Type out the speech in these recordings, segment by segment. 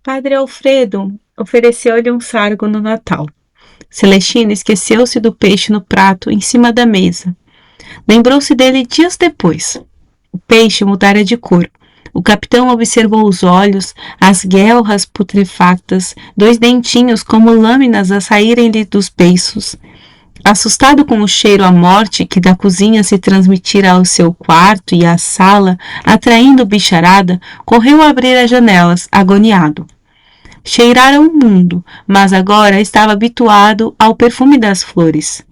Padre Alfredo ofereceu-lhe um sargo no Natal. Celestina esqueceu-se do peixe no prato em cima da mesa. Lembrou-se dele dias depois. O peixe mudara de cor. O capitão observou os olhos, as guelras putrefactas, 2 dentinhos como lâminas a saírem-lhe dos beiços. Assustado com o cheiro à morte que da cozinha se transmitira ao seu quarto e à sala, atraindo bicharada, correu a abrir as janelas, agoniado. Cheirara o mundo, mas agora estava habituado ao perfume das flores.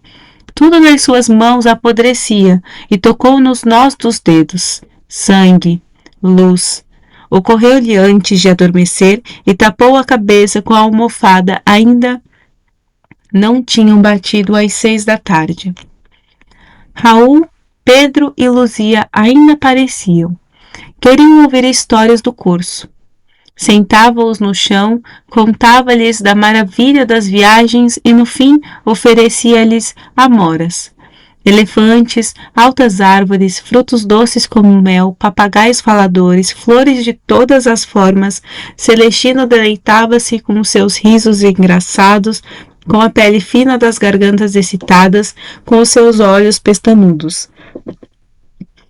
Tudo nas suas mãos apodrecia e tocou nos nós dos dedos. Sangue, luz. Ocorreu-lhe antes de adormecer e tapou a cabeça com a almofada. Ainda não tinham batido às 6 da tarde. Raul, Pedro e Luzia ainda apareciam. Queriam ouvir histórias do curso. Sentava-os no chão, contava-lhes da maravilha das viagens e, no fim, oferecia-lhes amoras. Elefantes, altas árvores, frutos doces como mel, papagaios faladores, flores de todas as formas. Celestino deleitava-se com os seus risos engraçados, com a pele fina das gargantas excitadas, com os seus olhos pestanudos.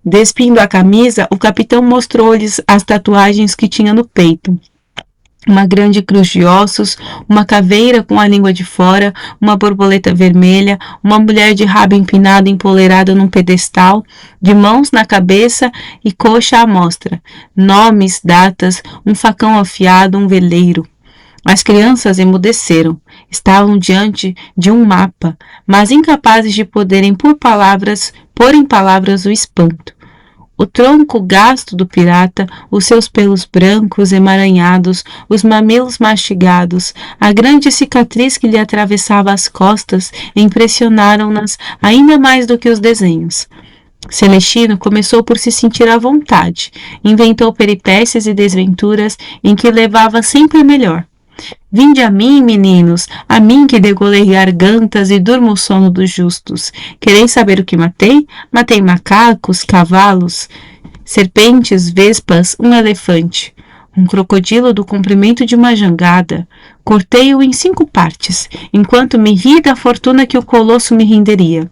Despindo a camisa, o capitão mostrou-lhes as tatuagens que tinha no peito. Uma grande cruz de ossos, uma caveira com a língua de fora, uma borboleta vermelha, uma mulher de rabo empinado empoleirada num pedestal, de mãos na cabeça e coxa à mostra, nomes, datas, um facão afiado, um veleiro. As crianças emudeceram, estavam diante de um mapa, mas incapazes de poderem pôr em palavras o espanto. O tronco gasto do pirata, os seus pelos brancos emaranhados, os mamilos mastigados, a grande cicatriz que lhe atravessava as costas impressionaram-nas ainda mais do que os desenhos. Celestino começou por se sentir à vontade, inventou peripécias e desventuras em que levava sempre melhor. Vinde a mim, meninos, a mim que degolei gargantas e durmo o sono dos justos. Quereis saber o que matei? Matei macacos, cavalos, serpentes, vespas, um elefante, um crocodilo do comprimento de uma jangada. Cortei-o em 5 partes, enquanto me ri da fortuna que o colosso me renderia.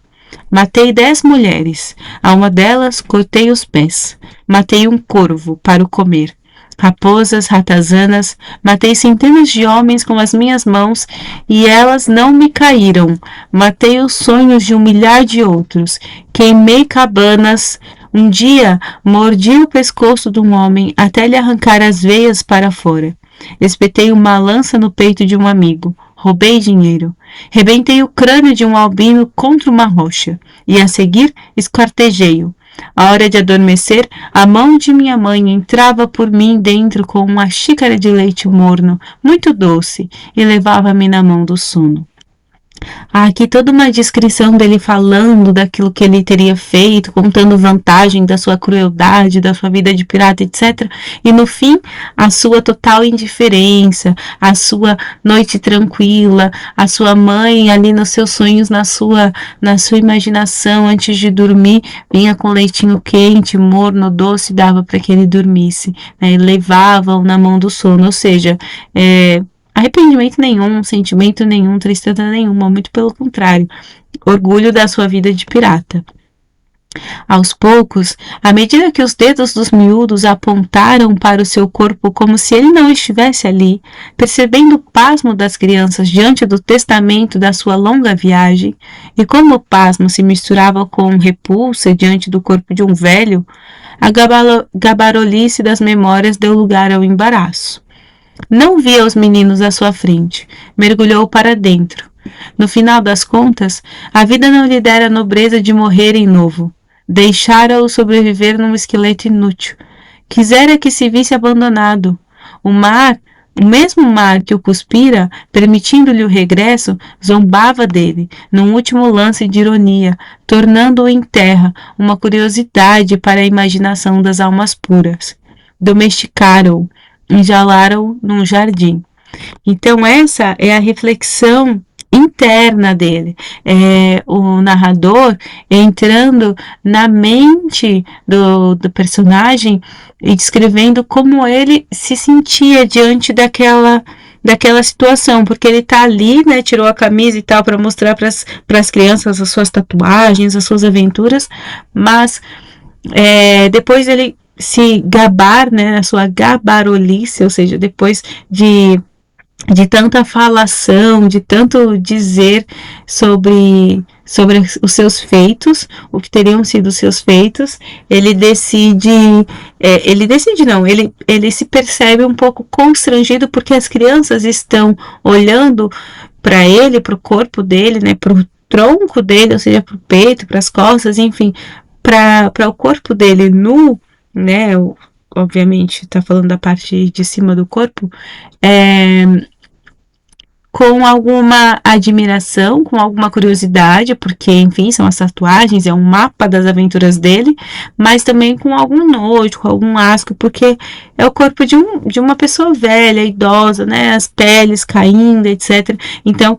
Matei 10 mulheres, a uma delas cortei os pés. Matei um corvo para o comer. Raposas, ratazanas, matei centenas de homens com as minhas mãos e elas não me caíram. Matei os sonhos de 1 milhar de outros. Queimei cabanas. Um dia mordi o pescoço de um homem até lhe arrancar as veias para fora. Espetei uma lança no peito de um amigo. Roubei dinheiro. Rebentei o crânio de um albino contra uma rocha. E a seguir esquartejei-o. À hora de adormecer, a mão de minha mãe entrava por mim dentro com uma xícara de leite morno, muito doce, e levava-me na mão do sono. Há aqui toda uma descrição dele falando daquilo que ele teria feito, contando vantagem da sua crueldade, da sua vida de pirata, etc. E no fim, a sua total indiferença, a sua noite tranquila, a sua mãe ali nos seus sonhos, na sua imaginação, antes de dormir, vinha com leitinho quente, morno, doce, dava para que ele dormisse, né? E levava-o na mão do sono, ou seja, arrependimento nenhum, sentimento nenhum, tristeza nenhuma, muito pelo contrário, orgulho da sua vida de pirata. Aos poucos, à medida que os dedos dos miúdos apontaram para o seu corpo como se ele não estivesse ali, percebendo o pasmo das crianças diante do testamento da sua longa viagem, e como o pasmo se misturava com repulsa diante do corpo de um velho, a gabarolice das memórias deu lugar ao embaraço. Não via os meninos à sua frente. Mergulhou para dentro. No final das contas, a vida não lhe dera a nobreza de morrer em novo. Deixara-o sobreviver num esqueleto inútil. Quisera que se visse abandonado. O mesmo mar que o cuspira, permitindo-lhe o regresso, zombava dele, num último lance de ironia, tornando-o em terra, uma curiosidade para a imaginação das almas puras. Domesticaram-o. Enjaularam num jardim. Então essa é a reflexão interna dele. O narrador entrando na mente do personagem e descrevendo como ele se sentia diante daquela situação, porque ele tá ali, né, tirou a camisa e tal para mostrar para as crianças as suas tatuagens, as suas aventuras, mas depois ele se gabar, né, na sua gabarolice, ou seja, depois de tanta falação, de tanto dizer sobre os seus feitos, o que teriam sido os seus feitos, ele decide, ele se percebe um pouco constrangido porque as crianças estão olhando para ele, para o corpo dele, né, para o tronco dele, ou seja, para o peito, para as costas, enfim, para o corpo dele nu, né, obviamente está falando da parte de cima do corpo, com alguma admiração, com alguma curiosidade, porque, enfim, são as tatuagens, é um mapa das aventuras dele, mas também com algum nojo, com algum asco, porque é o corpo de uma pessoa velha, idosa, né, as peles caindo, etc. Então,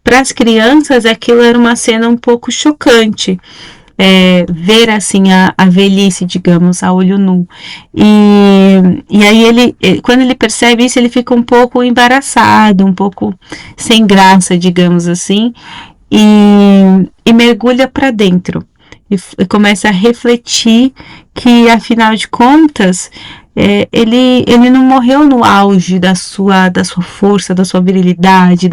para as crianças, aquilo era uma cena um pouco chocante. Ver assim a velhice, digamos, a olho nu. E aí quando ele percebe isso, ele fica um pouco embaraçado, um pouco sem graça, digamos assim, e mergulha para dentro e começa a refletir que, afinal de contas, ele não morreu no auge da sua força, da sua virilidade,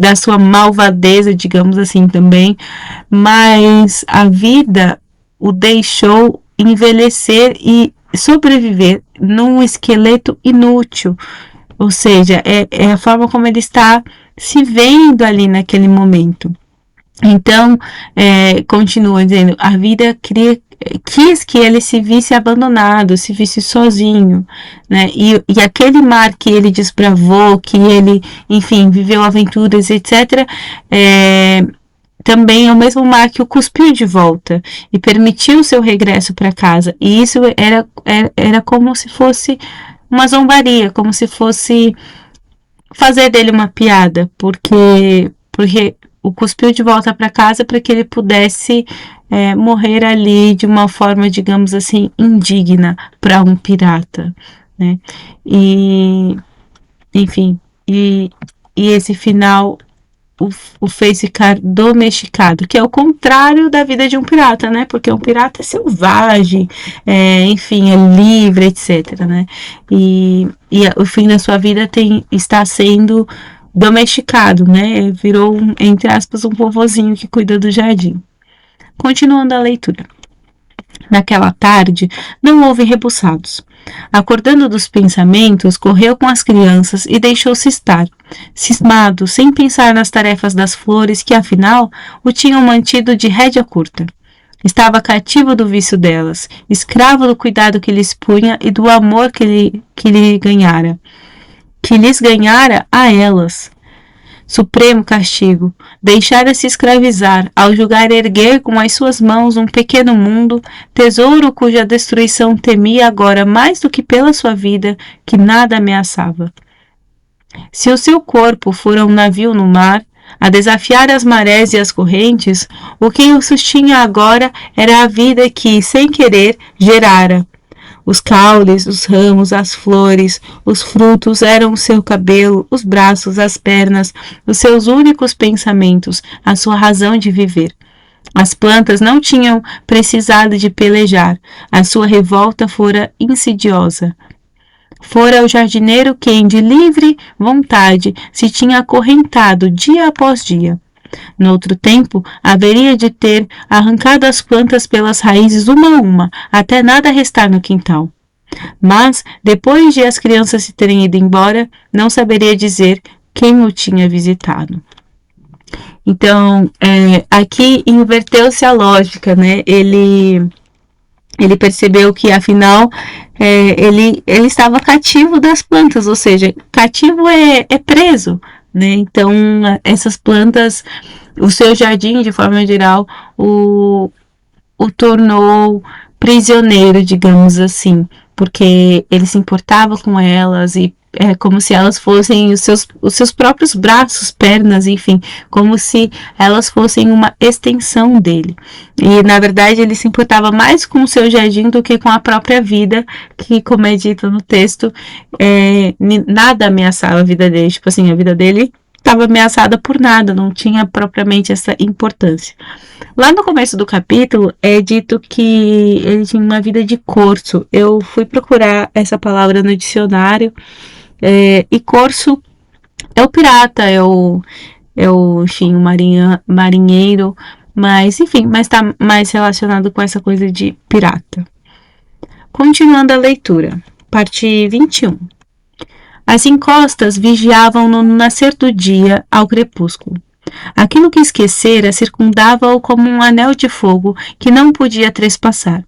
da sua malvadeza, digamos assim, também, mas a vida o deixou envelhecer e sobreviver num esqueleto inútil, ou seja, é a forma como ele está se vendo ali naquele momento. Então, continua dizendo, a vida quis que ele se visse abandonado, se visse sozinho, né? E aquele mar que ele desbravou, que ele, enfim, viveu aventuras, etc., também é o mesmo mar que o cuspiu de volta e permitiu o seu regresso para casa. E isso era como se fosse uma zombaria, como se fosse fazer dele uma piada, porque o cuspiu de volta para casa para que ele pudesse morrer ali de uma forma, digamos assim, indigna para um pirata, né? E, enfim, e esse final o fez ficar domesticado, que é o contrário da vida de um pirata, né? Porque um pirata é selvagem, enfim, é livre, etc, né? E o fim da sua vida está sendo domesticado, né? Virou, entre aspas, um vovozinho que cuida do jardim. Continuando a leitura. Naquela tarde, não houve rebuçados. Acordando dos pensamentos, correu com as crianças e deixou-se estar, cismado, sem pensar nas tarefas das flores que, afinal, o tinham mantido de rédea curta. Estava cativo do vício delas, escravo do cuidado que lhes punha e do amor que lhes ganhara a elas. Supremo castigo, deixara-se escravizar, ao julgar erguer com as suas mãos um pequeno mundo, tesouro cuja destruição temia agora mais do que pela sua vida, que nada ameaçava. Se o seu corpo fora um navio no mar, a desafiar as marés e as correntes, o que o sustinha agora era a vida que, sem querer, gerara. Os caules, os ramos, as flores, os frutos eram o seu cabelo, os braços, as pernas, os seus únicos pensamentos, a sua razão de viver. As plantas não tinham precisado de pelejar, a sua revolta fora insidiosa. Fora o jardineiro quem, de livre vontade, se tinha acorrentado dia após dia. Noutro tempo, haveria de ter arrancado as plantas pelas raízes uma a uma, até nada restar no quintal. Mas, depois de as crianças se terem ido embora, não saberia dizer quem o tinha visitado. Então, aqui inverteu-se a lógica, né? Ele percebeu que, afinal, ele estava cativo das plantas, ou seja, cativo é preso, né? Então, essas plantas, o seu jardim, de forma geral, o tornou prisioneiro, digamos assim, porque ele se importava com elas e como se elas fossem os seus próprios braços, pernas, enfim, como se elas fossem uma extensão dele. E na verdade ele se importava mais com o seu jardim do que com a própria vida, que, como é dito no texto, nada ameaçava a vida dele. Tipo assim, a vida dele estava ameaçada por nada, não tinha propriamente essa importância. Lá no começo do capítulo é dito que ele tinha uma vida de corso. Eu fui procurar essa palavra no dicionário, e corso é o pirata, enfim, o marinheiro, mas enfim, mas está mais relacionado com essa coisa de pirata. Continuando a leitura, parte 21. As encostas vigiavam-no no nascer do dia ao crepúsculo. Aquilo que esquecera circundava-o como um anel de fogo que não podia trespassar.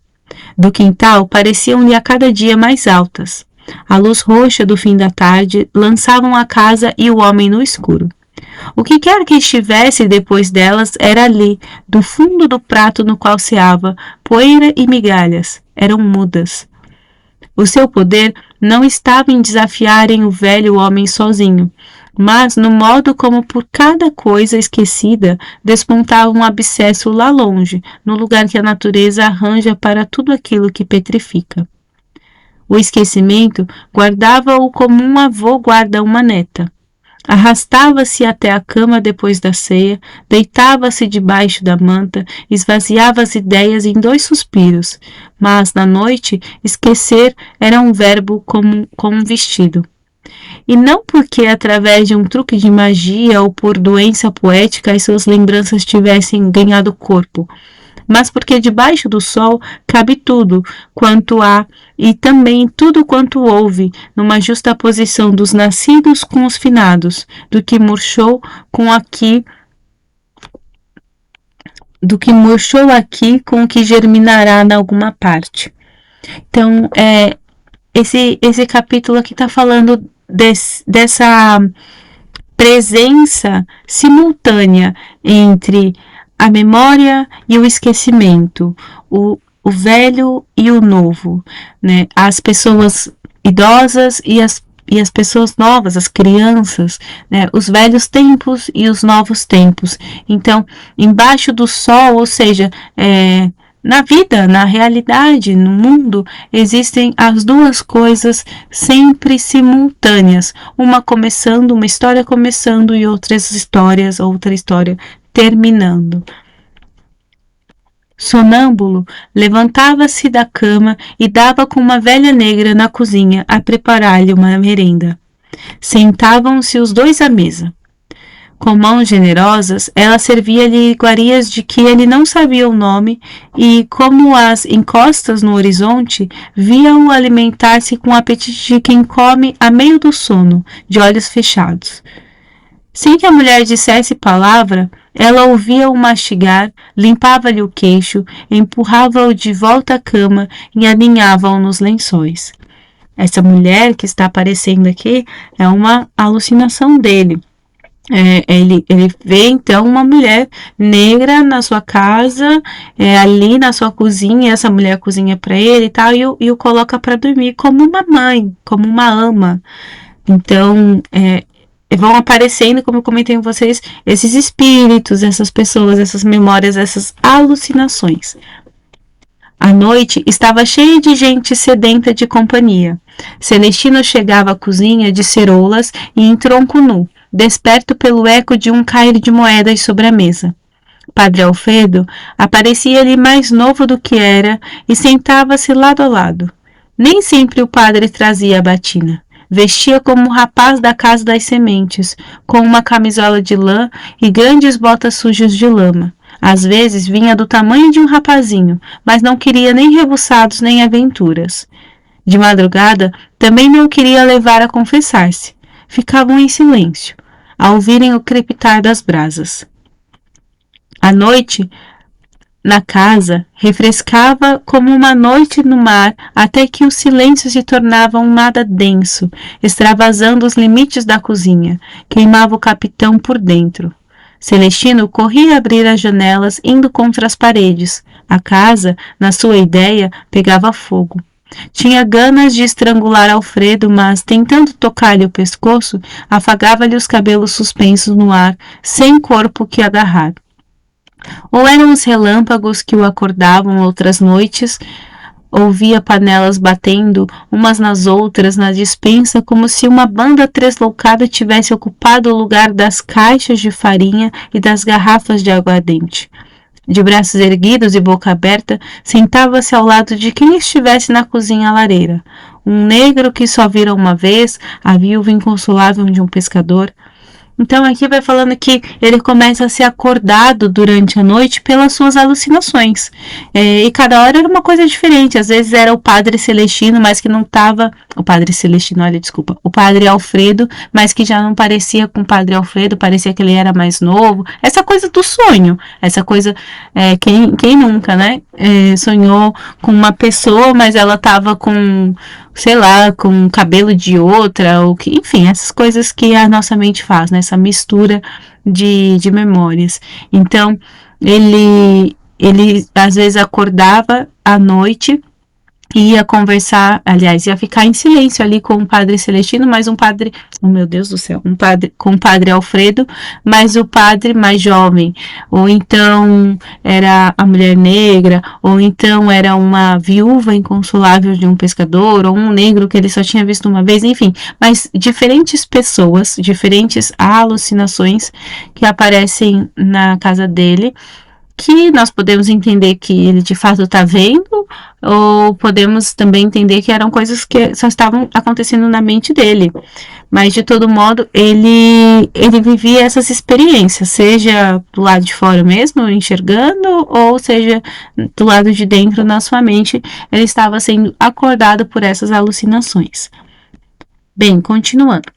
Do quintal pareciam-lhe a cada dia mais altas. A luz roxa do fim da tarde lançavam a casa e o homem no escuro. O que quer que estivesse depois delas era ali, do fundo do prato no qual ceava, poeira e migalhas. Eram mudas. O seu poder não estava em desafiarem o velho homem sozinho, mas no modo como por cada coisa esquecida despontava um abscesso lá longe, no lugar que a natureza arranja para tudo aquilo que petrifica. O esquecimento guardava-o como um avô guarda uma neta. Arrastava-se até a cama depois da ceia, deitava-se debaixo da manta, esvaziava as ideias em 2 suspiros, mas na noite esquecer era um verbo como um vestido. E não porque através de um truque de magia ou por doença poética as suas lembranças tivessem ganhado corpo, mas porque debaixo do sol cabe tudo quanto há e também tudo quanto houve, numa justa posição dos nascidos com os finados, do que murchou aqui com o que germinará em alguma parte. Então, esse capítulo aqui está falando dessa presença simultânea entre a memória e o esquecimento, o velho e o novo, né? As pessoas idosas e as pessoas novas, as crianças, né? Os velhos tempos e os novos tempos. Então, embaixo do sol, ou seja, na vida, na realidade, no mundo, existem as duas coisas sempre simultâneas. Uma história começando e outra história terminando. Sonâmbulo, levantava-se da cama e dava com uma velha negra na cozinha a preparar-lhe uma merenda. Sentavam-se os 2 à mesa. Com mãos generosas, ela servia-lhe iguarias de que ele não sabia o nome e, como as encostas no horizonte, via-o alimentar-se com o apetite de quem come a meio do sono, de olhos fechados. Sem que a mulher dissesse palavra, ela ouvia-o mastigar, limpava-lhe o queixo, empurrava-o de volta à cama e aninhava-o nos lençóis. Essa mulher que está aparecendo aqui é uma alucinação dele. Ele vê então uma mulher negra na sua casa, ali na sua cozinha, e essa mulher cozinha para ele e tal, e o coloca para dormir como uma mãe, como uma ama. Então, vão aparecendo, como eu comentei com vocês, esses espíritos, essas pessoas, essas memórias, essas alucinações. A noite estava cheia de gente sedenta de companhia. Celestino chegava à cozinha de ceroulas e em tronco nu, desperto pelo eco de um cair de moedas sobre a mesa. Padre Alfredo aparecia-lhe mais novo do que era e sentava-se lado a lado. Nem sempre o padre trazia a batina. Vestia como um rapaz da casa das sementes, com uma camisola de lã e grandes botas sujas de lama. Às vezes vinha do tamanho de um rapazinho, mas não queria nem rebuçados nem aventuras. De madrugada, também não queria levar a confessar-se. Ficavam em silêncio, a ouvirem o crepitar das brasas. À noite, na casa, refrescava como uma noite no mar, até que o silêncio se tornava um nada denso, extravasando os limites da cozinha, queimava o capitão por dentro. Celestino corria a abrir as janelas, indo contra as paredes. A casa, na sua ideia, pegava fogo. Tinha ganas de estrangular Alfredo, mas, tentando tocar-lhe o pescoço, afagava-lhe os cabelos suspensos no ar, sem corpo que agarrar. Ou eram os relâmpagos que o acordavam outras noites, ouvia panelas batendo umas nas outras na despensa, como se uma banda tresloucada tivesse ocupado o lugar das caixas de farinha e das garrafas de aguardente. De braços erguidos e boca aberta, sentava-se ao lado de quem estivesse na cozinha à lareira. Um negro que só vira uma vez, a viúva inconsolável de um pescador. Então aqui vai falando que ele começa a ser acordado durante a noite pelas suas alucinações. E cada hora era uma coisa diferente. Às vezes era o Padre Celestino, mas que não estava... O Padre Celestino, olha, desculpa. O Padre Alfredo, mas que já não parecia com o Padre Alfredo, parecia que ele era mais novo. Essa coisa do sonho. Essa coisa... quem nunca, né? Sonhou com uma pessoa, mas ela estava com... sei lá, com cabelo de outra, ou que, enfim, essas coisas que a nossa mente faz, né? Essa mistura de memórias. Então, ele às vezes acordava à noite, ia conversar, aliás, ia ficar em silêncio ali com o Padre Celestino, mas um padre, oh meu Deus do céu, um padre com o Padre Alfredo, mas o padre mais jovem, ou então era a mulher negra, ou então era uma viúva inconsolável de um pescador, ou um negro que ele só tinha visto uma vez, enfim, mas diferentes pessoas, diferentes alucinações que aparecem na casa dele, que nós podemos entender que ele de fato está vendo, ou podemos também entender que eram coisas que só estavam acontecendo na mente dele. Mas de todo modo, ele vivia essas experiências, seja do lado de fora mesmo, enxergando, ou seja do lado de dentro, na sua mente, ele estava sendo acordado por essas alucinações. Bem, continuando.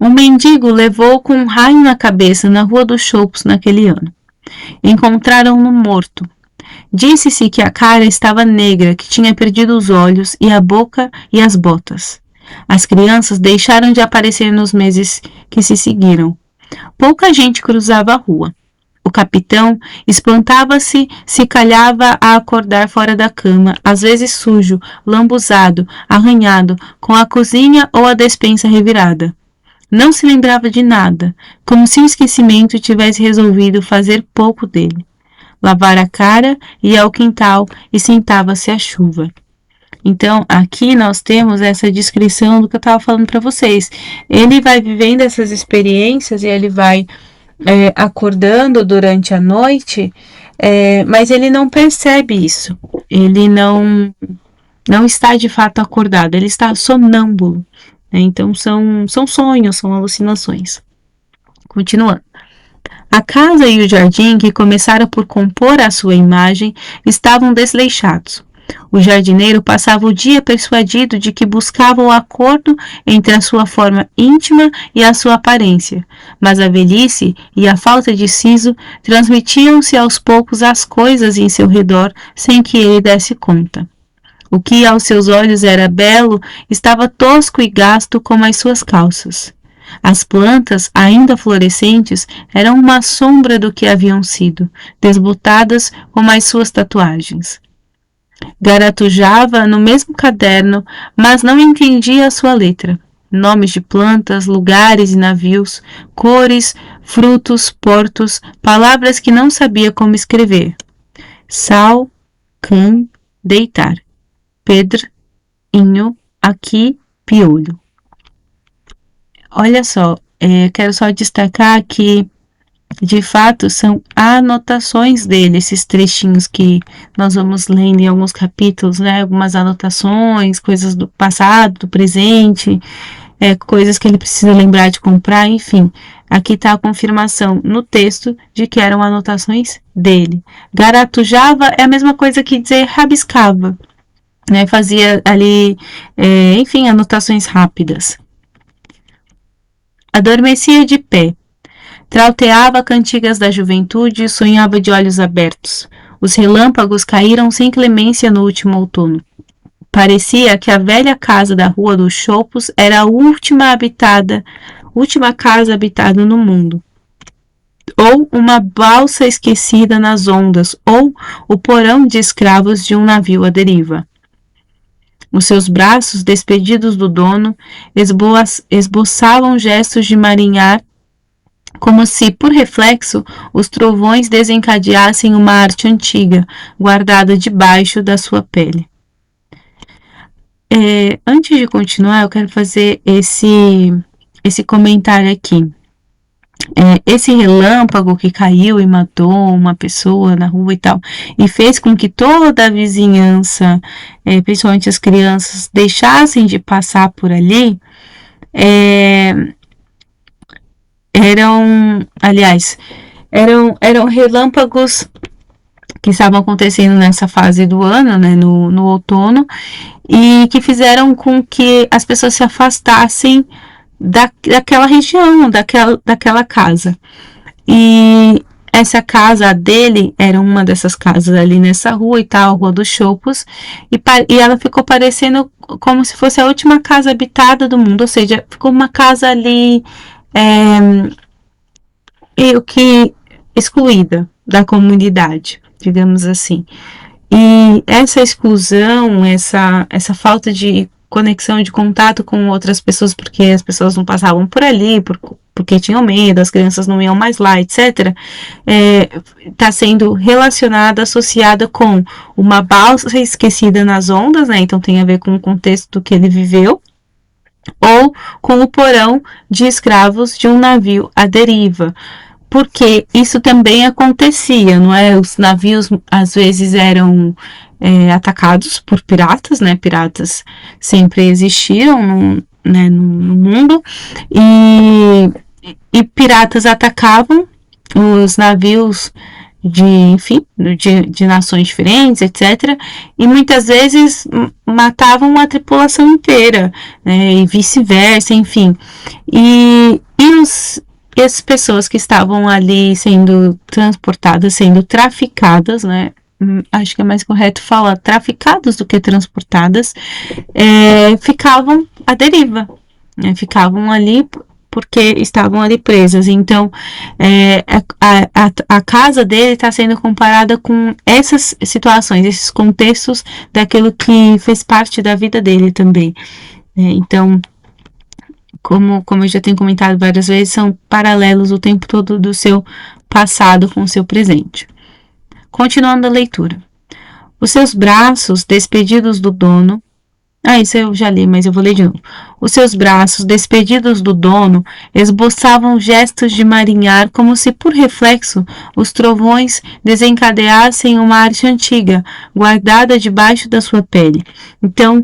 Um mendigo levou com um raio na cabeça na Rua dos Choupos naquele ano. Encontraram-no morto. Disse-se que a cara estava negra, que tinha perdido os olhos e a boca e as botas. As crianças deixaram de aparecer nos meses que se seguiram. Pouca gente cruzava a rua. O capitão espantava-se se calhava a acordar fora da cama, às vezes sujo, lambuzado, arranhado, com a cozinha ou a despensa revirada. Não se lembrava de nada, como se o esquecimento tivesse resolvido fazer pouco dele. Lavara a cara, ia ao quintal e sentava-se à chuva. Então, aqui nós temos essa descrição do que eu estava falando para vocês. Ele vai vivendo essas experiências e ele vai acordando durante a noite, mas ele não percebe isso. Ele não está de fato acordado, ele está sonâmbulo. Então são sonhos, são alucinações. Continuando. A casa e o jardim, que começaram por compor a sua imagem, estavam desleixados. O jardineiro passava o dia persuadido de que buscava o acordo entre a sua forma íntima e a sua aparência, mas a velhice e a falta de siso transmitiam-se aos poucos às coisas em seu redor sem que ele desse conta. O que aos seus olhos era belo estava tosco e gasto como as suas calças. As plantas, ainda florescentes, eram uma sombra do que haviam sido, desbotadas como as suas tatuagens. Garatujava no mesmo caderno, mas não entendia a sua letra. Nomes de plantas, lugares e navios, cores, frutos, portos, palavras que não sabia como escrever. Sal, cã, deitar. Pedro, inho, aqui, piolho. Olha só, quero só destacar que, de fato, são anotações dele, esses trechinhos que nós vamos lendo em alguns capítulos, né? Algumas anotações, coisas do passado, do presente, coisas que ele precisa lembrar de comprar, enfim. Aqui está a confirmação no texto de que eram anotações dele. Garatujava é a mesma coisa que dizer rabiscava. Né, fazia ali, enfim, anotações rápidas. Adormecia de pé, trauteava cantigas da juventude e sonhava de olhos abertos. Os relâmpagos caíram sem clemência no último outono. Parecia que a velha casa da Rua dos Choupos era a última casa habitada no mundo. Ou uma balsa esquecida nas ondas, ou o porão de escravos de um navio à deriva. Os seus braços, despedidos do dono, esboçavam gestos de marinhar, como se, por reflexo, os trovões desencadeassem uma arte antiga, guardada debaixo da sua pele. Antes de continuar, eu quero fazer esse comentário aqui. Esse relâmpago que caiu e matou uma pessoa na rua e tal, e fez com que toda a vizinhança, principalmente as crianças, deixassem de passar por ali, eram relâmpagos que estavam acontecendo nessa fase do ano, né, no outono, e que fizeram com que as pessoas se afastassem daquela região, daquela casa. E essa casa dele era uma dessas casas ali nessa rua e tal, Rua dos Chopos, e ela ficou parecendo como se fosse a última casa habitada do mundo, ou seja, ficou uma casa ali meio que excluída da comunidade, digamos assim. E essa exclusão, essa falta de conexão, de contato com outras pessoas, porque as pessoas não passavam por ali, porque tinham medo, as crianças não iam mais lá, etc., está sendo relacionada, associada com uma balsa esquecida nas ondas, né? Então tem a ver com o contexto que ele viveu, ou com o porão de escravos de um navio à deriva. Porque isso também acontecia, não é? Os navios às vezes eram atacados por piratas, né? Piratas sempre existiram no mundo, e piratas atacavam os navios de nações diferentes, etc. E muitas vezes matavam a tripulação inteira, né? E vice-versa, enfim. E as pessoas que estavam ali sendo transportadas, sendo traficadas, né? Acho que é mais correto falar traficadas do que transportadas, ficavam à deriva, né? Ficavam ali porque estavam ali presas. Então, a casa dele está sendo comparada com essas situações, esses contextos daquilo que fez parte da vida dele também. Então, como eu já tenho comentado várias vezes, são paralelos o tempo todo do seu passado com o seu presente. Continuando a leitura. Os seus braços, despedidos do dono... isso eu já li, mas eu vou ler de novo. Os seus braços, despedidos do dono, esboçavam gestos de marinhar, como se, por reflexo, os trovões desencadeassem uma arte antiga, guardada debaixo da sua pele. Então,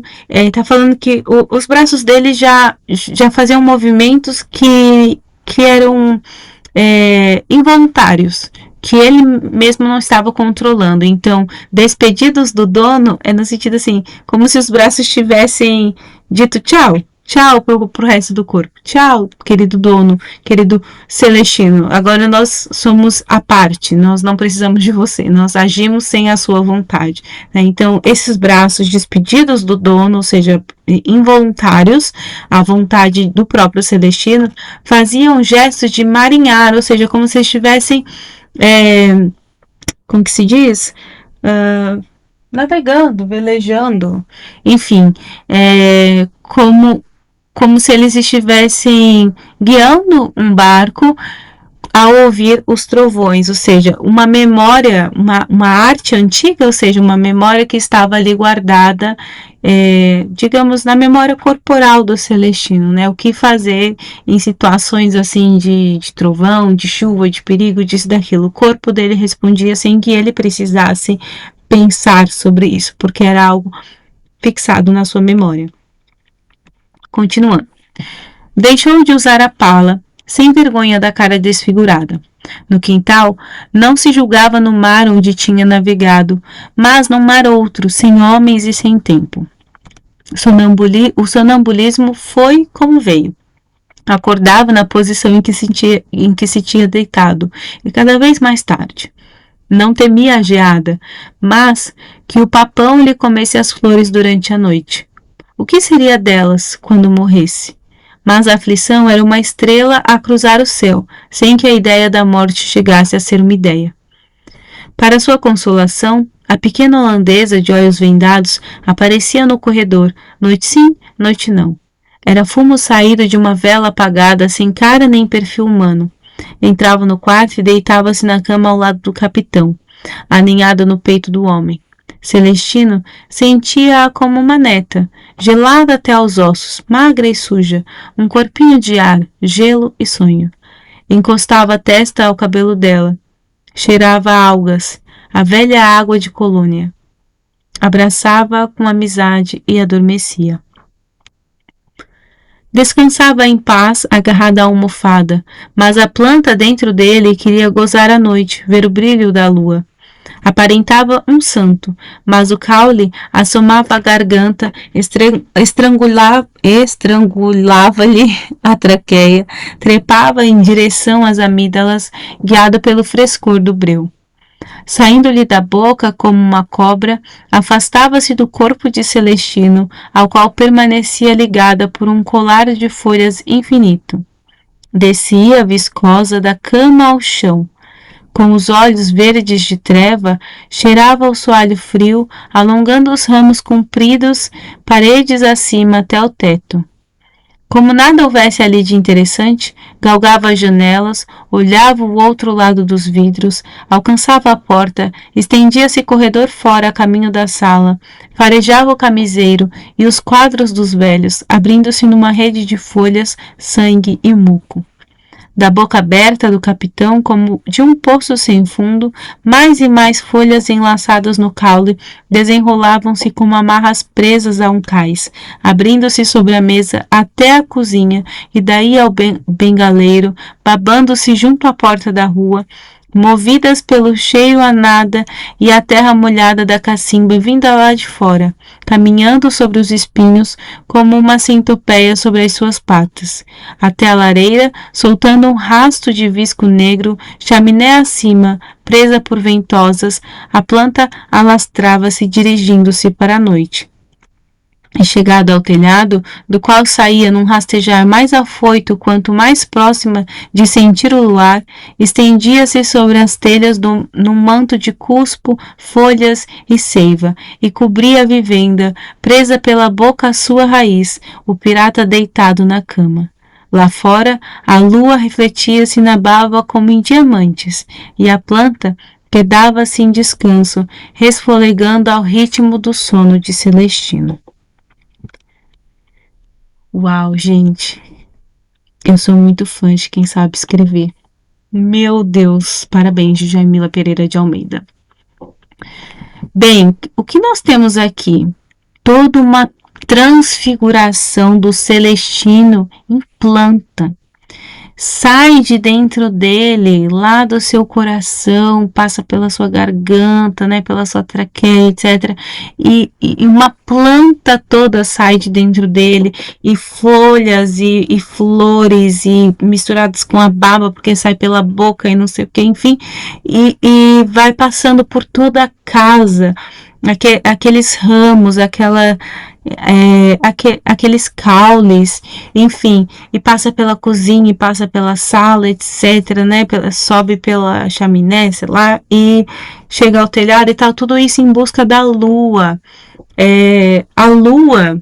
tá falando que os braços dele já faziam movimentos que eram involuntários, que ele mesmo não estava controlando. Então, despedidos do dono é no sentido assim, como se os braços tivessem dito tchau, tchau pro resto do corpo. Tchau, querido dono, querido Celestino. Agora nós somos a parte, nós não precisamos de você, nós agimos sem a sua vontade. Então, esses braços despedidos do dono, ou seja, involuntários, à vontade do próprio Celestino, faziam gestos de marinhar, ou seja, como se estivessem como que se diz? Navegando, velejando, enfim, como se eles estivessem guiando um barco ao ouvir os trovões, ou seja, uma memória, uma arte antiga, ou seja, uma memória que estava ali guardada, digamos, na memória corporal do Celestino, né? O que fazer em situações assim de trovão, de chuva, de perigo, disso, daquilo. O corpo dele respondia sem que ele precisasse pensar sobre isso, porque era algo fixado na sua memória. Continuando. Deixou de usar a pala, sem vergonha da cara desfigurada. No quintal, não se julgava no mar onde tinha navegado, mas num mar outro, sem homens e sem tempo. O sonambulismo foi como veio. Acordava na posição em que se tinha deitado, e cada vez mais tarde. Não temia a geada, mas que o papão lhe comesse as flores durante a noite. O que seria delas quando morresse? Mas a aflição era uma estrela a cruzar o céu, sem que a ideia da morte chegasse a ser uma ideia. Para sua consolação, A pequena holandesa de olhos vendados aparecia no corredor, noite sim, noite não. Era fumo saído de uma vela apagada, sem cara nem perfil humano. Entrava no quarto e deitava-se na cama ao lado do capitão, aninhada no peito do homem. Celestino sentia-a como uma neta, gelada até aos ossos, magra e suja, um corpinho de ar, gelo e sonho. Encostava a testa ao cabelo dela. Cheirava a algas, a velha água de colônia. Abraçava-a com amizade e adormecia. Descansava em paz, agarrada à almofada, mas a planta dentro dele queria gozar a noite, ver o brilho da lua. Aparentava um santo, mas o caule assomava a garganta, estrangulava-lhe a traqueia, trepava em direção às amígdalas, guiado pelo frescor do breu. Saindo-lhe da boca como uma cobra, afastava-se do corpo de Celestino, ao qual permanecia ligada por um colar de folhas infinito. Descia viscosa da cama ao chão. Com os olhos verdes de treva, cheirava o soalho frio, alongando os ramos compridos, paredes acima até o teto. Como nada houvesse ali de interessante, galgava as janelas, olhava o outro lado dos vidros, alcançava a porta, estendia-se corredor fora a caminho da sala, farejava o camiseiro e os quadros dos velhos, abrindo-se numa rede de folhas, sangue e muco. Da boca aberta do capitão, como de um poço sem fundo, mais e mais folhas enlaçadas no caule desenrolavam-se como amarras presas a um cais, abrindo-se sobre a mesa até a cozinha e daí ao bengaleiro, babando-se junto à porta da rua, movidas pelo cheiro a nada e a terra molhada da cacimba vinda lá de fora, caminhando sobre os espinhos como uma centopeia sobre as suas patas, até a lareira, soltando um rasto de visco negro, chaminé acima, presa por ventosas, a planta alastrava-se dirigindo-se para a noite. E chegado ao telhado, do qual saía num rastejar mais afoito quanto mais próxima de sentir o luar, estendia-se sobre as telhas num manto de cuspo, folhas e seiva, e cobria a vivenda, presa pela boca à sua raiz, o pirata deitado na cama. Lá fora, a lua refletia-se na baba como em diamantes, e a planta quedava-se em descanso, resfolegando ao ritmo do sono de Celestino. Uau, gente, eu sou muito fã de quem sabe escrever. Meu Deus, parabéns, Djamila Pereira de Almeida. Bem, o que nós temos aqui? Toda uma transfiguração do Celestino em planta. Sai de dentro dele, lá do seu coração, passa pela sua garganta, né, pela sua traqueia, etc. E uma planta toda sai de dentro dele, e folhas e flores, e misturadas com a baba, porque sai pela boca e não sei o que, enfim, e vai passando por toda a casa, aqueles ramos, aqueles caules, enfim, e passa pela cozinha, e passa pela sala, etc, né, sobe pela chaminé, sei lá, e chega ao telhado e tal, tudo isso em busca da lua. A lua,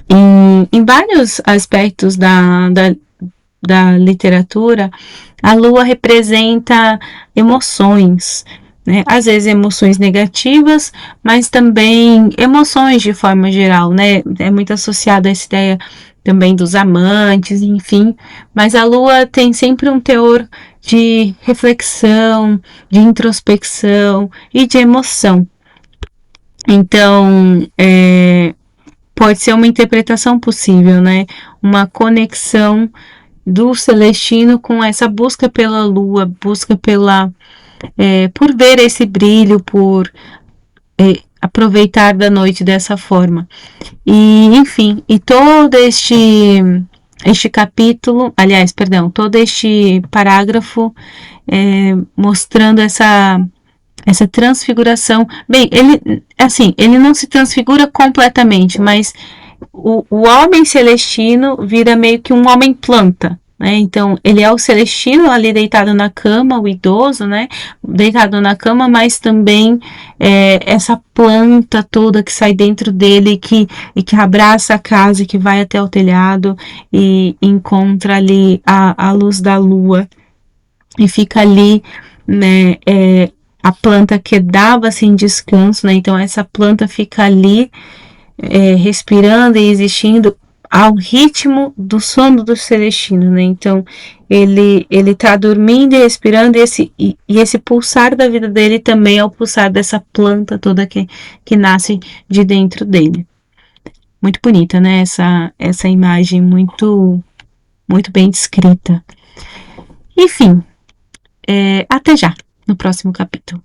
em vários aspectos da literatura, a lua representa emoções, né? Às vezes emoções negativas, mas também emoções de forma geral, né? É muito associada a essa ideia também dos amantes, enfim. Mas a lua tem sempre um teor de reflexão, de introspecção e de emoção. Então, pode ser uma interpretação possível, né? Uma conexão do Celestino com essa busca pela lua, busca por ver esse brilho, por aproveitar da noite dessa forma. E, enfim, e todo este capítulo, aliás, perdão, todo este parágrafo mostrando essa transfiguração. Bem, ele não se transfigura completamente, mas o homem celestino vira meio que um homem planta, né? Então, ele é o Celestino ali deitado na cama, o idoso, né? Deitado na cama, mas também essa planta toda que sai dentro dele e que abraça a casa, e que vai até o telhado e encontra ali a luz da lua e fica ali, né? A planta que dava assim descanso, né? Então essa planta fica ali respirando e existindo ao ritmo do sono do Celestino, né? Então ele tá dormindo e respirando e esse pulsar da vida dele também é o pulsar dessa planta toda que nasce de dentro dele. Muito bonita, né? Essa imagem muito bem descrita. Enfim, até já no próximo capítulo.